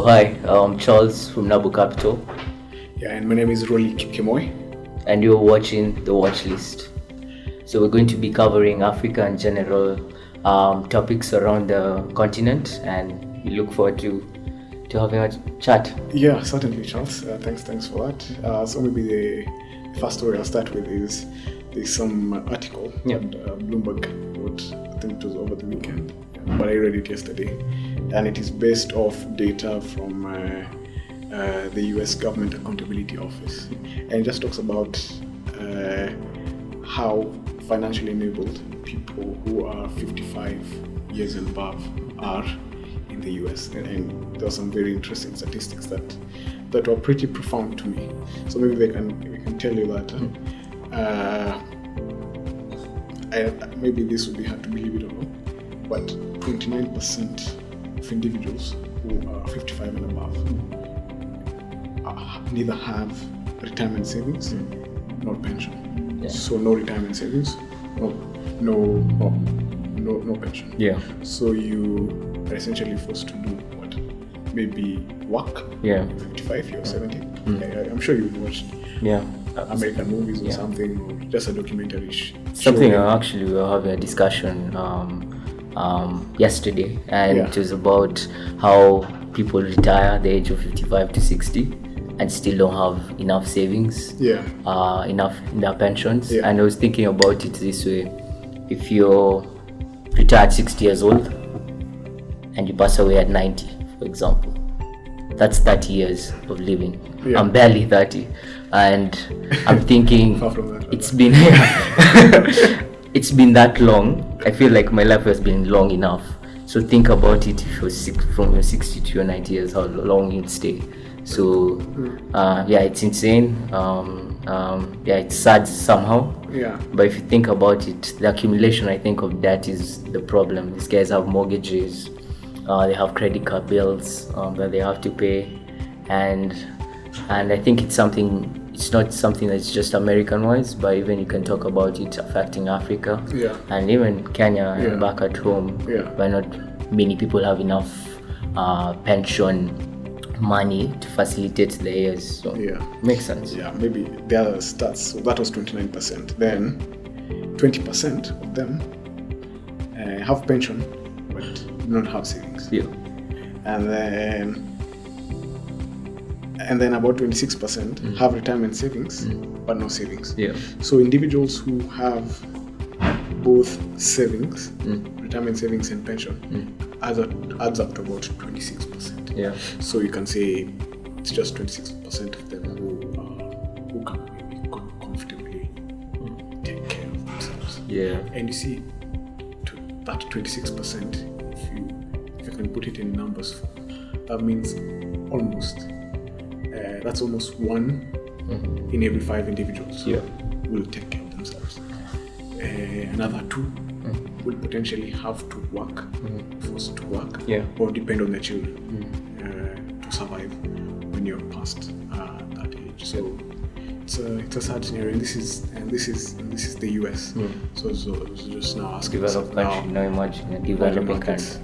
Hi, I'm Charles from Nabu Capital. Yeah, and my name is Rolly Kipkemoy. And you're watching The Watch List. So we're going to be covering Africa and general topics around the continent, and we look forward to having a chat. Yeah, certainly, Charles. Thanks for that. So maybe the first story I'll start with is there's some article that Bloomberg wrote. I think it was over the weekend, but I read it yesterday, and it is based off data from the U.S. Government Accountability Office, and it just talks about how financially enabled people who are 55 years and above are in the US, and there are some very interesting statistics that were pretty profound to me. So maybe we can tell you that maybe this would be hard to believe it or not, but 29% of individuals who are 55 and above neither have retirement savings nor pension. Yeah. So no retirement savings, no pension. Yeah. So you are essentially forced to do what? Maybe work. Yeah. 55, you're 70. I'm sure you've watched American movies or something, or just a documentary. Something actually we were having a discussion yesterday, and it was about how people retire at the age of 55 to 60 and still don't have enough savings, enough in their pensions. Yeah. And I was thinking about it this way: if you're retired 60 years old and you pass away at 90, for example, that's 30 years of living. Yeah. I'm barely 30, and I'm thinking Far from that, it's been it's been that long. I feel like my life has been long enough. So think about it: if you're from your 60 to your 90 years, how long you'd stay. So it's insane. It's sad somehow. Yeah. But if you think about it, the accumulation, I think, of debt is the problem. These guys have mortgages, they have credit card bills that they have to pay, and I think it's not something that's just American-wise, but even you can talk about it affecting Africa, and even Kenya and back at home, where not many people have enough pension money to facilitate the years. So makes sense. Yeah, maybe the other stats, so that was 29%. Then 20% of them have pension but do not have savings. Yeah. And then about 26% have retirement savings but no savings. Yeah. So individuals who have both savings, retirement savings and pension, adds up to about 26%. Yeah. So you can say it's just 26% of them who can maybe comfortably take care of themselves. Yeah. And you see, that 26%, if you can put it in numbers, that means that's almost one in every 5 individuals will take care of themselves. Another 2 will potentially have to work, forced to work, or depend on their children to survive when you're past that age. So it's a sad scenario, and this is the US. So just now asking developed country. Now imagine a developing country.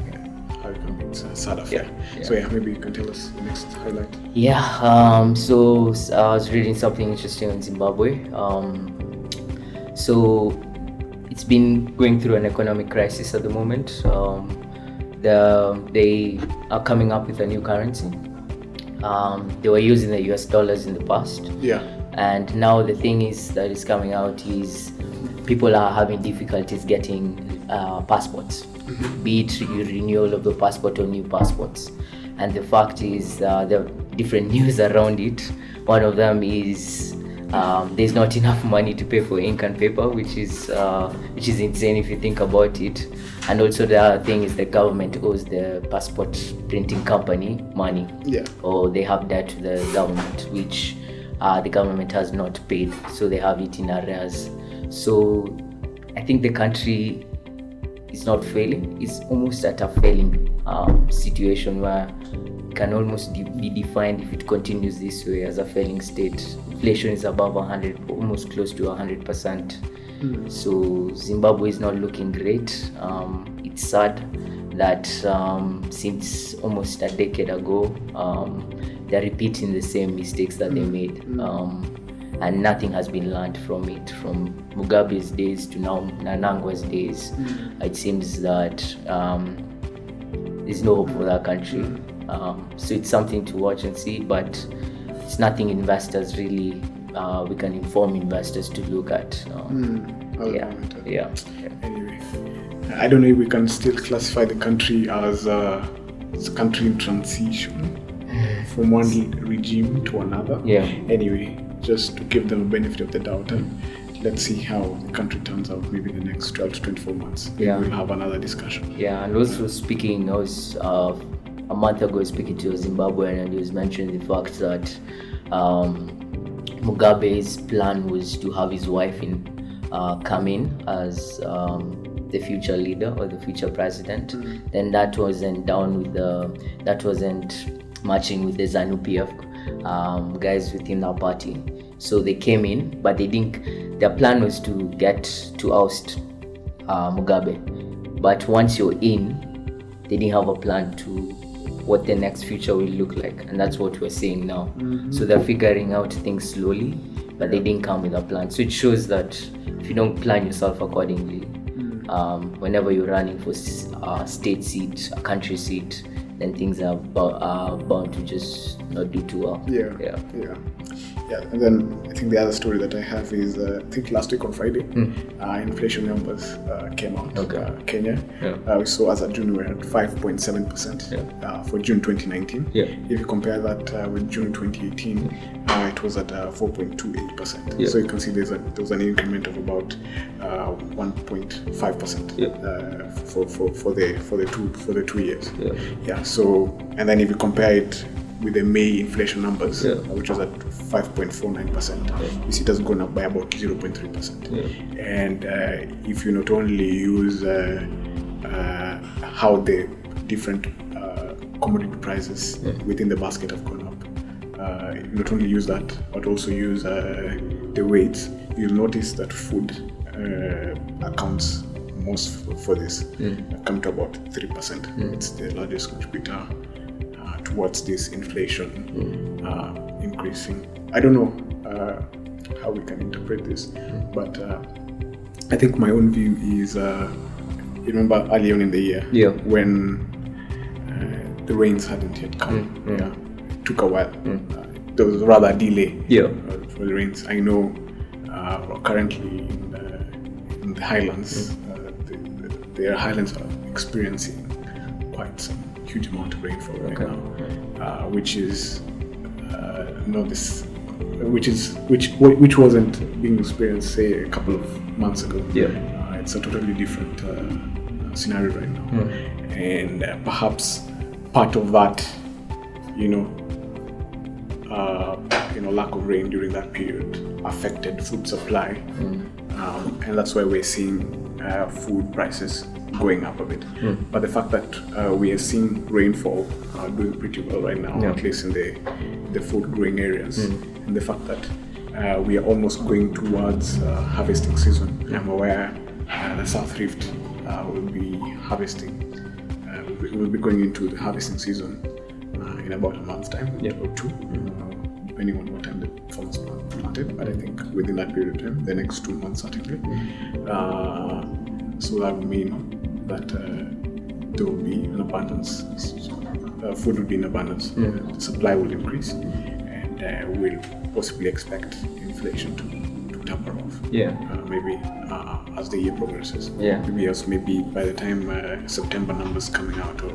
How it can be a sad affair. So maybe you can tell us the next highlight. So I was reading something interesting in Zimbabwe. So it's been going through an economic crisis at the moment. They are coming up with a new currency. They were using the US dollars in the past. Yeah. And now the thing that is coming out is people are having difficulties getting passports, be it renewal of the passport or new passports. And the fact is there are different news around it. One of them is there's not enough money to pay for ink and paper, which is insane if you think about it. And also the other thing is the government owes the passport printing company money, or they have debt to the government, which the government has not paid, so they have it in arrears. So I think the country is not failing; it's almost at a failing situation where it can almost be defined, if it continues this way, as a failing state. Inflation is above 100, almost close to 100%. So Zimbabwe is not looking great. It's sad, that since almost a decade ago, they're repeating the same mistakes that they made, and nothing has been learned from it. From Mugabe's days to now Mnangagwa's days, it seems that there's no hope for that country. So it's something to watch and see, but it's nothing investors really, we can inform investors to look at. Yeah. Anyway, I don't know if we can still classify the country as a country in transition from one regime to another. Yeah. Anyway, just to give them a benefit of the doubt, let's see how the country turns out maybe in the next 12 to 24 months. Yeah. We'll have another discussion. Yeah, and also speaking, I was a month ago speaking to a Zimbabwean, and he was mentioning the fact that Mugabe's plan was to have his wife come in as the future leader or the future president. Then that wasn't matching with the ZANU-PF guys within our party. So they came in, but they didn't. Their plan was to oust Mugabe. But once you're in, they didn't have a plan to what the next future will look like, and that's what we're seeing now. So they're figuring out things slowly, but they didn't come with a plan. So it shows that if you don't plan yourself accordingly, whenever you're running for a state seat, a country seat, then things are bound to just not do too well. Yeah. And then I think the other story that I have is I think last week on Friday, inflation numbers came out. Kenya. We saw as of June we're at 5.7% for June 2019. If you compare that with June 2018, it was at 4.28%. So you can see there was an increment of about 1.5% for the 2 years. So, and then if you compare it with the May inflation numbers, which was at 5.49%, you see it has gone up by about 0.3%. And if you not only use how the different commodity prices within the basket have gone up, not only use that, but also use the weights, you'll notice that food accounts most for this, come to about 3%. It's the largest contributor towards this inflation increasing. I don't know how we can interpret this, but I think my own view is, you remember early on in the year when the rains hadn't yet come. It took a while. There was rather a delay for the rains. I know currently in the highlands, the highlands are experiencing quite some huge amount of rainfall right now, which is which wasn't being experienced say a couple of months ago. It's a totally different scenario right now, and perhaps part of that, lack of rain during that period affected food supply, and that's why we're seeing food prices going up a bit. But the fact that we are seeing rainfall doing pretty well right now, at least in the food growing areas, and the fact that we are almost going towards harvesting season. I'm aware the South Rift will be harvesting. We'll be going into the harvesting season in about a month's time or two, depending on what time the farmers planted. But I think within that period of time, the next 2 months certainly. So that would mean that there will be an abundance. Food will be in abundance. The supply will increase, and we'll possibly expect inflation to taper off. Maybe as the year progresses. Maybe by the time September numbers coming out or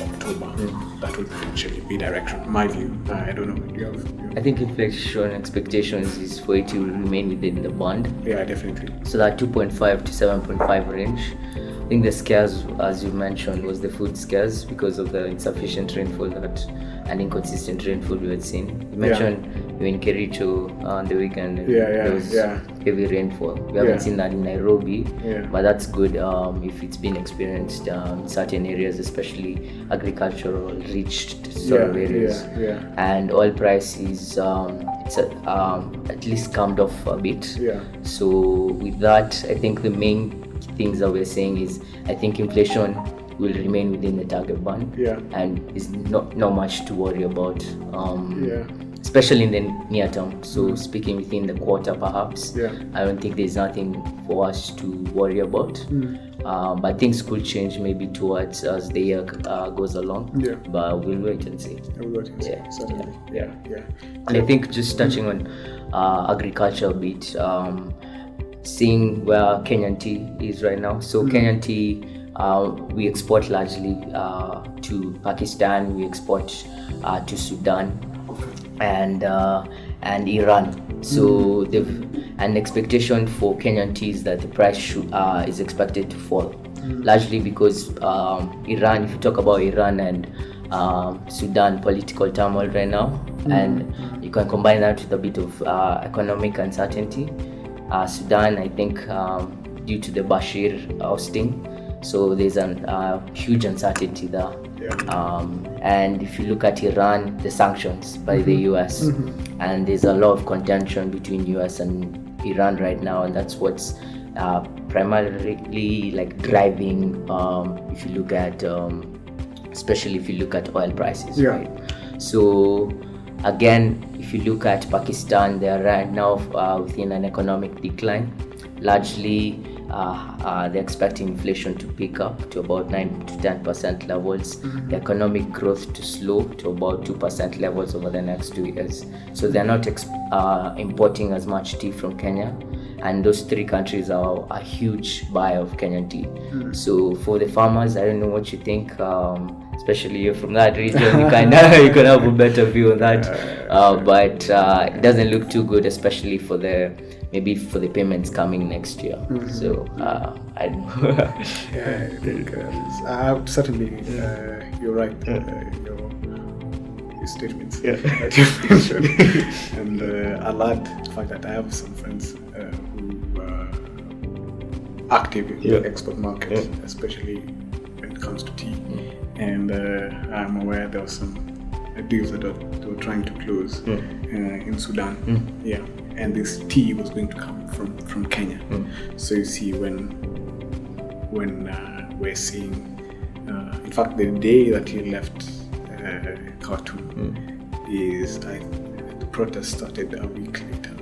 October, that will potentially be direction. My view. I don't know. I think inflation expectations is for it to remain within the band. Definitely. So that 2.5 to 7.5 range. I think the scares, as you mentioned, was the food scares because of the insufficient rainfall and inconsistent rainfall we had seen. You mentioned you were in Kericho on the weekend. There was heavy rainfall. We haven't seen that in Nairobi, but that's good if it's been experienced in certain areas, especially agricultural rich sort of areas. And oil price is it's at least calmed off a bit. So with that, I think the main things that we're saying is, I think inflation will remain within the target band, and is not much to worry about, especially in the near term. So speaking within the quarter, perhaps, I don't think there's nothing for us to worry about. But things could change maybe towards as the year goes along. But we'll wait and see. Certainly. And I think just touching on agriculture a bit, seeing where Kenyan tea is right now. So Kenyan tea, we export largely to Pakistan, we export to Sudan, and Iran. So an expectation for Kenyan tea is that the price is expected to fall, largely because Iran, if you talk about Iran and Sudan, political turmoil right now, and you can combine that with a bit of economic uncertainty. Sudan, I think, due to the Bashir ousting, so there's a huge uncertainty there. And if you look at Iran, the sanctions by the US, and there's a lot of contention between US and Iran right now, and that's what's primarily like driving, if you look at, especially if you look at oil prices, right? So again, if you look at Pakistan, they are right now within an economic decline. Largely, they're expecting inflation to pick up to about 9 to 10% levels, the economic growth to slow to about 2% levels over the next 2 years. So they're not importing as much tea from Kenya, and those three countries are a huge buyer of Kenyan tea. So for the farmers, I don't know what you think, especially you're from that region, you can have a better view on that. But it doesn't look too good, especially for the payments coming next year. So I don't know. I think certainly you're right. Your statements that you mentioned, and I'll add the fact that I have some friends who are active in the export market, especially when it comes to tea. And I'm aware there were some deals that they were trying to close in Sudan. And this tea was going to come from Kenya. So you see, when we're seeing, in fact, the day that he left Khartoum is the protest started a week later.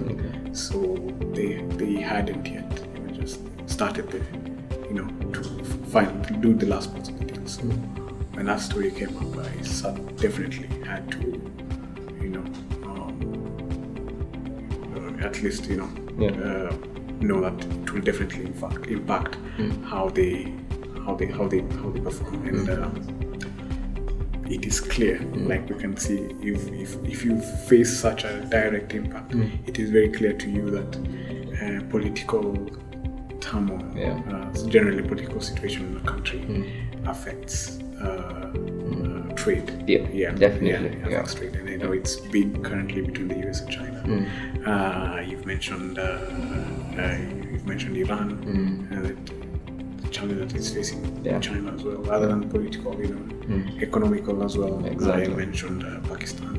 So they hadn't yet just started to do the last parts of the deal. So when that story came up, I definitely had to at least know that it will definitely impact how they perform. And it is clear, like we can see, if you face such a direct impact, it is very clear to you that political turmoil, generally political situation in the country affects trade. Definitely. Affects trade, and I know it's big currently between the US and China. You've mentioned Iran, and the challenge that it's facing China as well, other than political, economical as well. I mentioned Pakistan,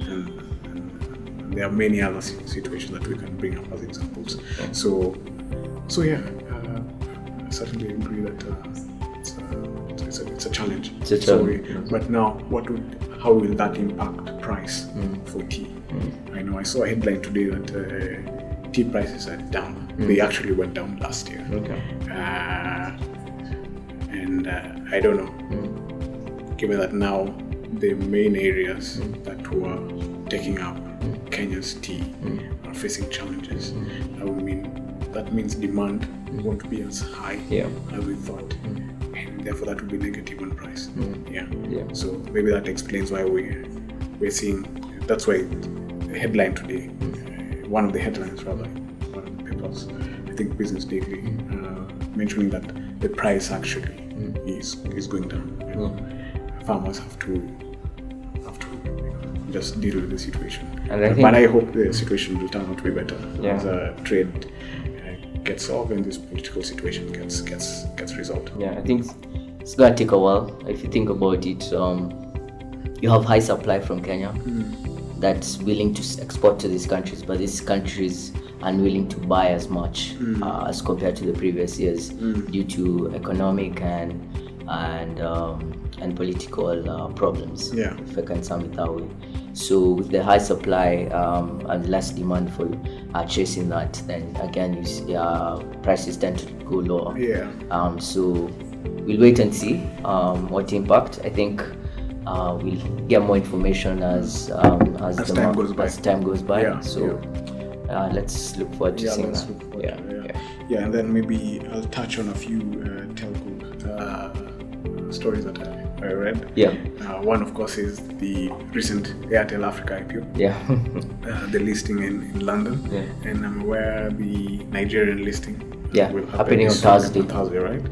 and there are many other situations that we can bring up as examples. So I certainly agree that it's a challenge. But now, how will that impact price for tea? I know I saw a headline today that tea prices are down. They actually went down last year. And I don't know, given that now the main areas that were taking up Kenya's tea are facing challenges, that means demand won't be as high as we thought. And therefore that will be negative on price. So maybe that explains why we're seeing. That's why the headline today, one of the headlines rather, one of the papers, I think Business Daily, mentioning that the price actually is going down. Farmers have to just deal with the situation. But I hope the situation will turn out to be better as trade gets solved and this political situation gets resolved. I think it's gonna take a while. If you think about it, you have high supply from Kenya that's willing to export to these countries, but these countries unwilling to buy as much as compared to the previous years due to economic and political problems, if I can sum it that way. So with the high supply and less demand for chasing that, then again prices tend to go lower. So we'll wait and see what impact. I think we'll get more information as time goes by. Let's look forward to seeing that. And then maybe I'll touch on a few telco stories that I read. One, of course, is the recent Airtel Africa IPO. The listing in London. And I'm aware the Nigerian listing will happening on Thursday. Right?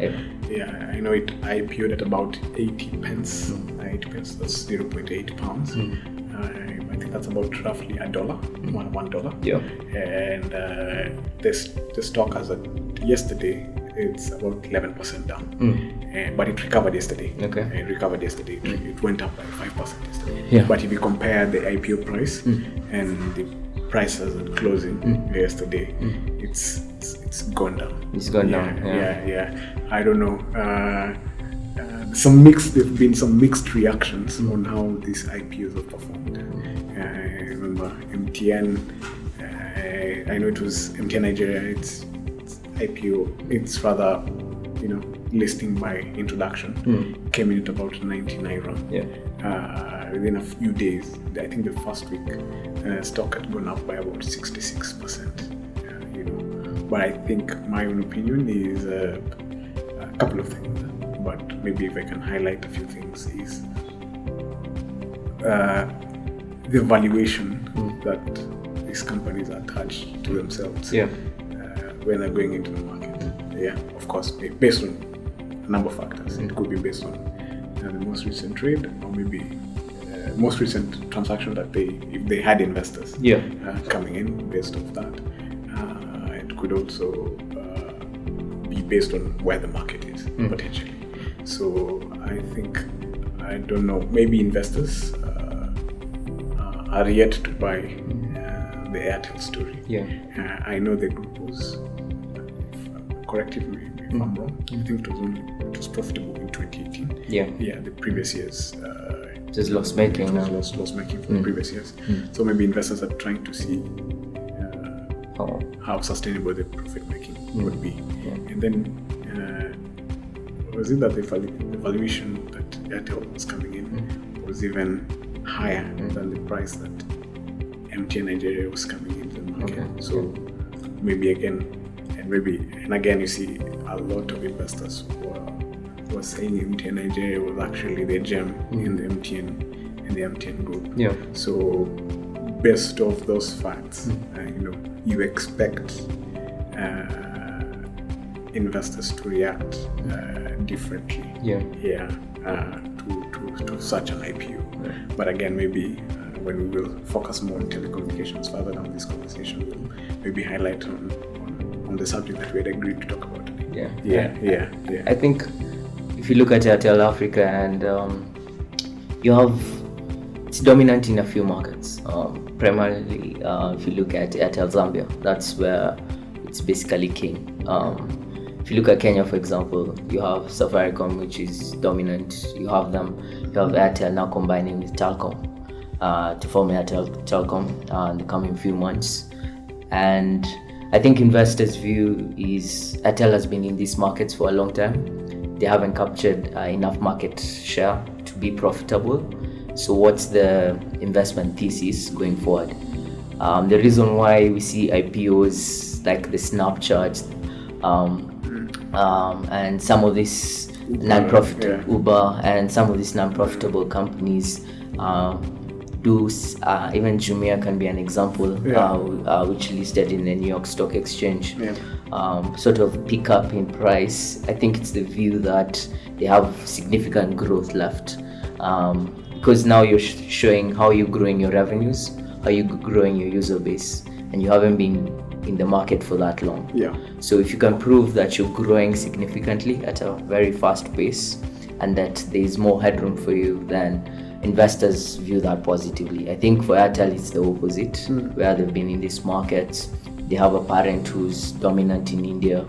I know it IPO'd at about 80 pence. 80 pence, that's 0.8 pounds. I think that's about roughly $1. And the stock as of yesterday, it's about 11% down. But it recovered yesterday. It went up by 5% yesterday. But if you compare the IPO price and the price as at closing yesterday, it's gone down. It's gone down. I don't know. There've been some mixed reactions on how these IPOs have performed. I remember MTN. I know it was MTN Nigeria. It's IPO. It's rather, listing by introduction. Came in at about 99 rand. Within a few days, I think the first week, stock had gone up by about 66%. But I think my own opinion is a couple of things. But maybe if I can highlight a few things, is the valuation that these companies attach to themselves when they're going into the market. Of course, based on a number of factors. It could be based on the most recent trade, or maybe most recent transaction that if they had investors coming in based off that. It could also be based on where the market is potentially. So I think, I don't know, maybe investors are yet to buy the Airtel story. I know the group was, correct me if I'm wrong, I think it was profitable in 2018. The previous years. Just loss making now. Loss making for the previous years. So maybe investors are trying to see how sustainable the profit making would be. And then was it that the valuation that Airtel was coming in was even higher than the price that MTN Nigeria was coming into the market? So maybe again, you see a lot of investors were saying MTN Nigeria was actually the gem in the MTN group. So based off those facts, you expect investors to react differently to such an IPO. But again, maybe when we will focus more on telecommunications further down this conversation, we'll maybe highlight on the subject that we had agreed to talk about today. I think if you look at Airtel Africa, and it's dominant in a few markets. Primarily, if you look at Airtel Zambia, that's where it's basically king. If you look at Kenya, for example, you have Safaricom, which is dominant. You have Airtel now combining with Telkom to form Airtel Telkom in the coming few months. And I think investors' view is Airtel has been in these markets for a long time. They haven't captured enough market share to be profitable. So what's the investment thesis going forward? The reason why we see IPOs like the Snapchat and some of these non-profitable Uber and some of these non-profitable companies even Jumia can be an example, which listed in the New York Stock Exchange, sort of pick up in price. I think it's the view that they have significant growth left, because now you're showing how you're growing your revenues, how you're growing your user base, and you haven't been in the market for that long. So if you can prove that you're growing significantly at a very fast pace and that there is more headroom for you, then investors view that positively. I think for Airtel it's the opposite, where they've been in these markets they have a parent who's dominant in India.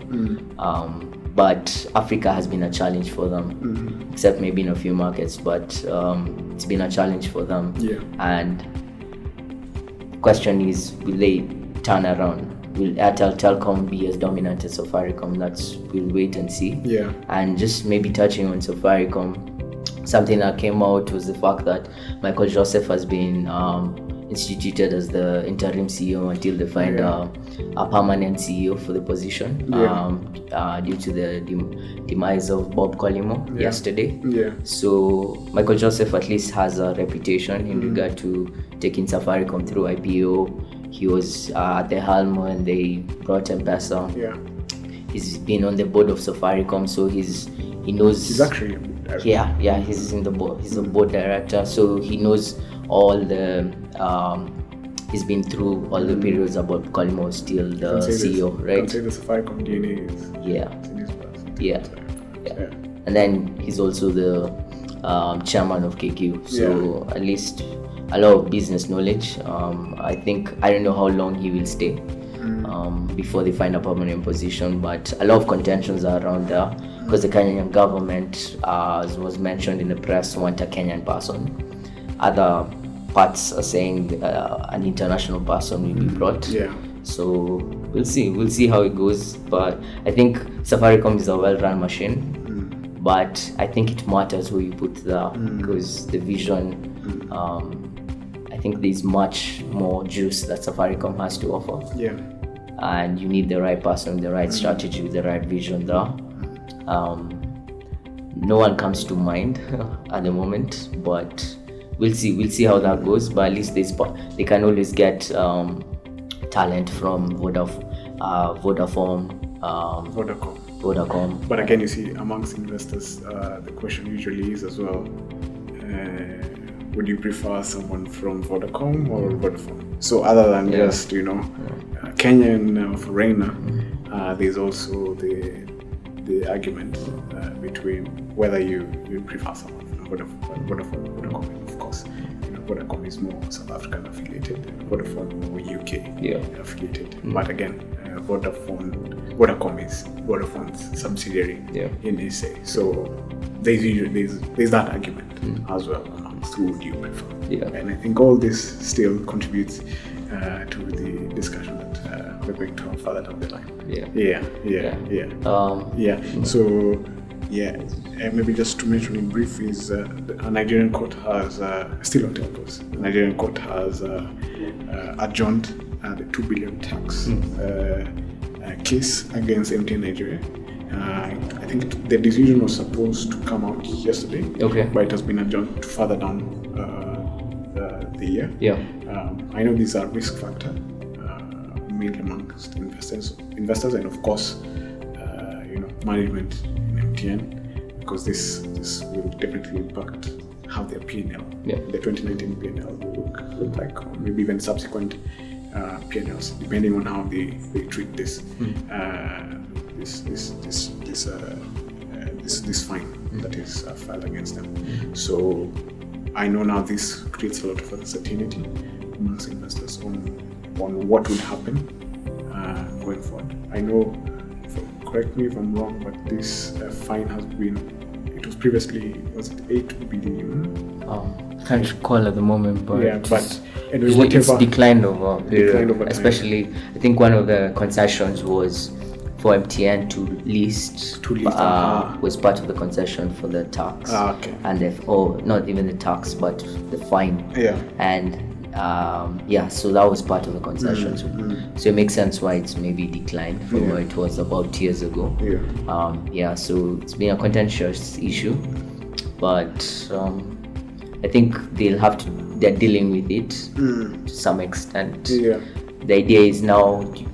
But Africa has been a challenge for them, except maybe in a few markets, but it's been a challenge for them. And the question is, will they turn around? Will Airtel Telcom be as dominant as Safaricom? We'll wait and see. And just maybe touching on Safaricom, something that came out was the fact that Michael Joseph has been instituted as the interim CEO until they find a permanent CEO for the position, due to the demise of Bob Collymore yesterday. So Michael Joseph at least has a reputation in regard to taking Safaricom through IPO. He was at the helm when they brought M-Pesa. He's been on the board of Safaricom, so he knows. He's actually he's in the board. He's a board director, so he knows all the. He's been through all the periods about Collymore was still the CEO, right? Can say the Safaricom DNA is in his past. And then he's also the chairman of KQ, so at least a lot of business knowledge. I don't know how long he will stay before they find a permanent position, but a lot of contentions are around there because the Kenyan government, as was mentioned in the press, want a Kenyan person. Other parts are saying an international person will be brought. So we'll see how it goes. But I think Safaricom is a well-run machine, but I think it matters who you put there because the vision. I think there's much more juice that Safaricom has to offer. And you need the right person, the right strategy, the right vision there. No one comes to mind at the moment, but we'll see how that goes. But at least they can always get talent from Vodafone. But again, you see, amongst investors, the question usually is as well, would you prefer someone from Vodacom or Vodafone? So other than just, Kenyan foreigner, there's also the argument between whether you prefer someone from Vodafone, of course. Vodacom is more South African affiliated, Vodafone more UK affiliated. But again, Vodacom is Vodafone's subsidiary in SA. So there's that argument as well amongst who do you prefer. And I think all this still contributes to the discussion that we're going to have further down the line. So maybe just to mention in brief is a Nigerian court has still on telcos. A Nigerian court has adjourned the 2 billion tax case against MTN Nigeria. I think the decision was supposed to come out yesterday, but it has been adjourned to further down the year. I know these are risk factor, mainly amongst investors, and of course, management in MTN, because this will definitely impact how their P&L, the 2019 P&L will look like, or maybe even subsequent P&Ls, depending on how they treat this fine that is filed against them. So I know now this creates a lot of uncertainty amongst investors on what would happen going forward. I know, correct me if I'm wrong, but this fine has been, it was previously, was it 8 billion? Can't recall at the moment, but anyway, it's declined over time. Especially, I think one of the concessions was for MTN to list was part of the concession for the tax. And not even the tax, but the fine. And so that was part of the concession. So it makes sense why it's maybe declined from where it was about years ago. So it's been a contentious issue, but I think they're dealing with it to some extent. The idea is now, do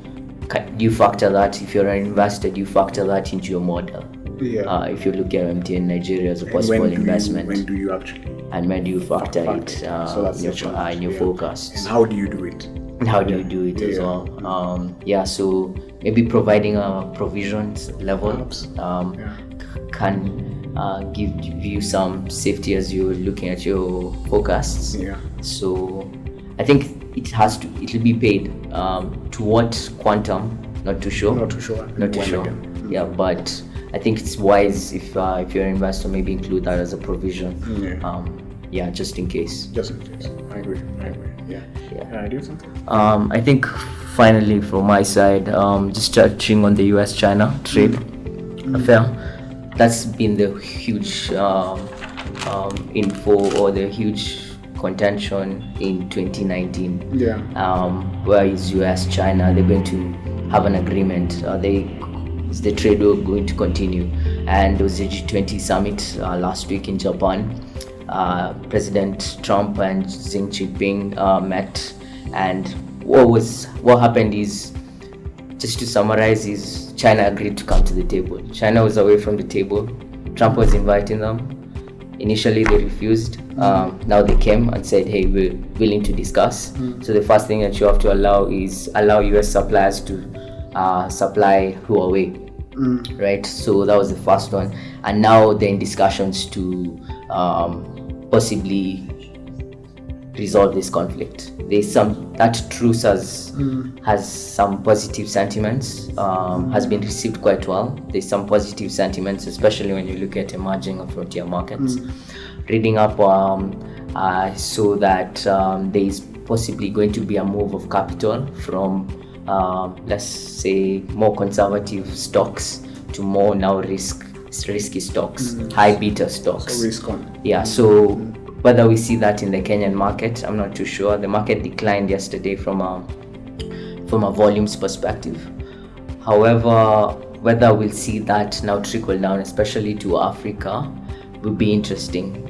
you factor that, if you're an investor, do you factor that into your model? If you look at MTN Nigeria as a possible investment. When do you actually? And when do you factor it in your forecast? And how do you do it? And how do you do it as well? So maybe providing a provisions level can give you some safety as you're looking at your forecasts. So I think it'll be paid To what quantum? Not too sure. Again. Yeah, but I think it's wise if you're an investor, maybe include that as a provision. Just in case. I agree. Yeah. Do you have something? I think finally from my side, just touching on the US-China trade affair, that's been the huge info or the huge contention in 2019. Where is US-China? They're going to have an agreement. Is the trade war going to continue? And there was a G20 summit last week in Japan. President Trump and Xi Jinping met, and what happened is, just to summarize, is China agreed to come to the table. China was away from the table. Trump was inviting them. Initially they refused. Now they came and said, hey, we're willing to discuss. So the first thing that you have to allow US suppliers to supply Huawei. Right, so that was the first one, and now they're in discussions to possibly resolve this conflict. That truce has some positive sentiments, has been received quite well. There's some positive sentiments, especially when you look at emerging and frontier markets. Reading up so that there is possibly going to be a move of capital from let's say more conservative stocks to more now risky stocks, high beta stocks. So risk on. Yeah, so whether we see that in the Kenyan market, I'm not too sure. The market declined yesterday from a volumes perspective. However, whether we'll see that now trickle down, especially to Africa, will be interesting.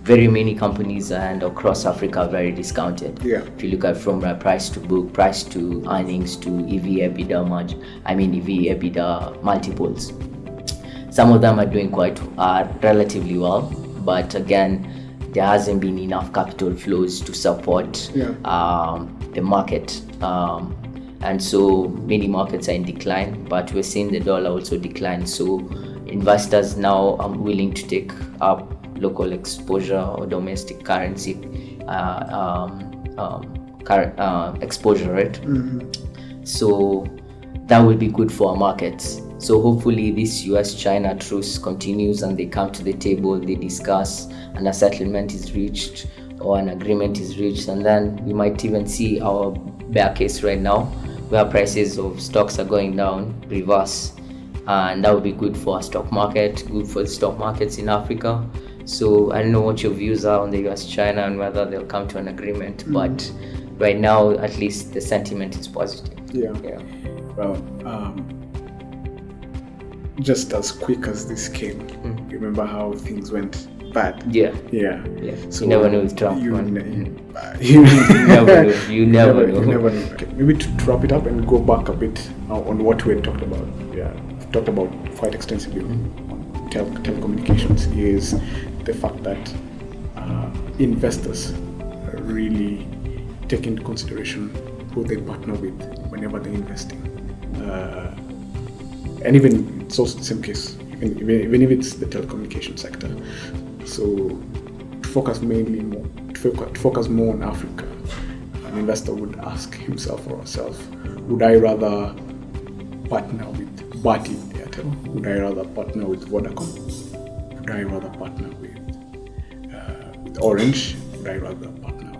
Very many companies and across Africa are very discounted. If you look at from price to book, price to earnings to EV/EBITDA multiples. Some of them are doing quite relatively well, but again, there hasn't been enough capital flows to support the market. And so many markets are in decline, but we're seeing the dollar also decline. So investors now are willing to take up local exposure or domestic currency exposure, right? So that will be good for our markets. So hopefully this US-China truce continues and they come to the table, they discuss, and a settlement is reached or an agreement is reached, and then we might even see our bear case right now, where prices of stocks are going down, reverse, and that would be good for our stock market, good for the stock markets in Africa. So I don't know what your views are on the US-China and whether they'll come to an agreement, but right now at least the sentiment is positive. Well, just as quick as this came, you remember how things went bad? So you never know with Trump. You never know. Okay, maybe to wrap it up and go back a bit on what we had talked about. We've talked about quite extensively on telecommunications, is the fact that investors really take into consideration who they partner with whenever they're investing. And even it's also the same case, even if it's the telecommunication sector. So to focus more on Africa, an investor would ask himself or herself, would I rather partner with Bharti Airtel? Would I rather partner with Vodacom? Would I rather partner with Orange? Would I rather partner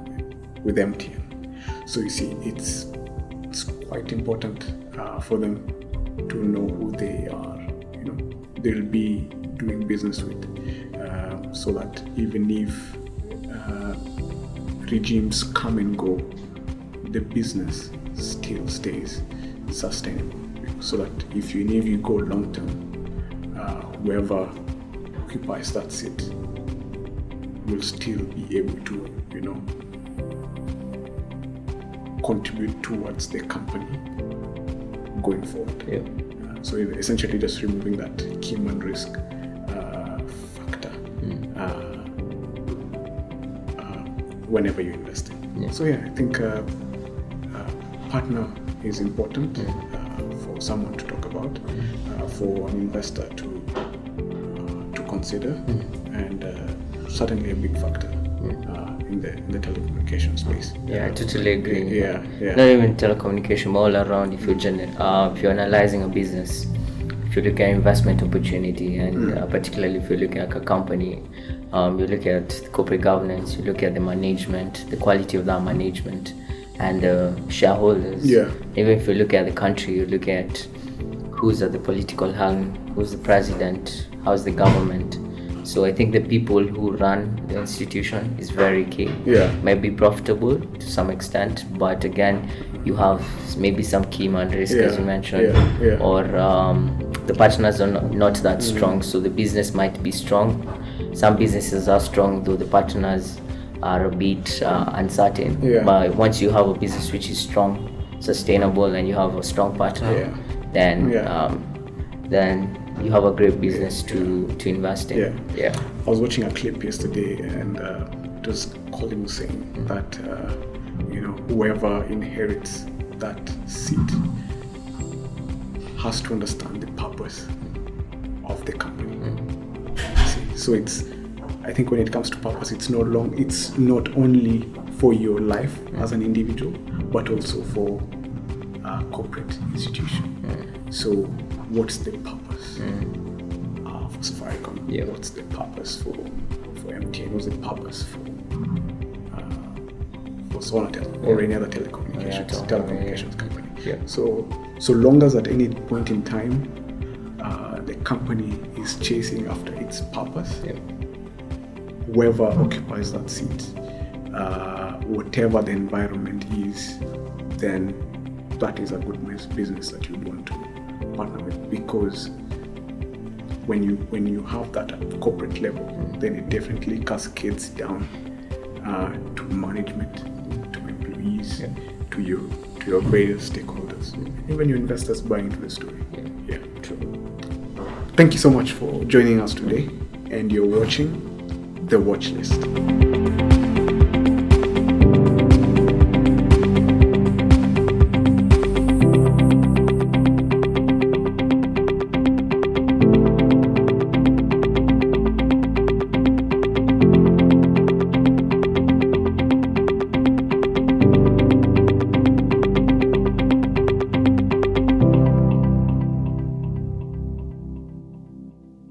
with MTN? So you see, it's quite important for them to know who they are, they'll be doing business with, so that even if regimes come and go, the business still stays sustainable. So that if you go long term, whoever occupies that seat will still be able to, contribute towards the company going forward. So essentially just removing that key man risk factor whenever you're investing. So I think partner is important for someone to talk about, for an investor to consider, and certainly a big factor in the telecommunication space. Yeah, I totally agree. Yeah. Not even telecommunication, but all around. If you're analyzing a business, if you look at investment opportunity, and particularly if you look at a company, you look at corporate governance, you look at the management, the quality of that management, and the shareholders. Yeah. Even if you look at the country, you look at who's at the political helm, who's the president, how's the government. So I think the people who run the institution is very key. Yeah. Might be profitable to some extent, but again, you have maybe some key man risk, as you mentioned, or the partners are not that strong, so the business might be strong. Some businesses are strong, though the partners are a bit uncertain. But once you have a business which is strong, sustainable, and you have a strong partner, then you have a great business to invest in. I was watching a clip yesterday, and it was Colin saying that whoever inherits that seat has to understand the purpose of the company. So I think when it comes to purpose, it's not only for your life as an individual, but also for a corporate institution. So what's the purpose for Safaricom? What's the purpose for MTN? What's the purpose for Sonatel or any other telecommunications company? So long as at any point in time the company is chasing after its purpose, whoever occupies that seat, whatever the environment is, then that is a good business that you want to partner with, because when you have that at corporate level, then it definitely cascades down to management, to employees, to your various stakeholders, even your investors buy into the story. True. Thank you so much for joining us today, and you're watching The Watch List.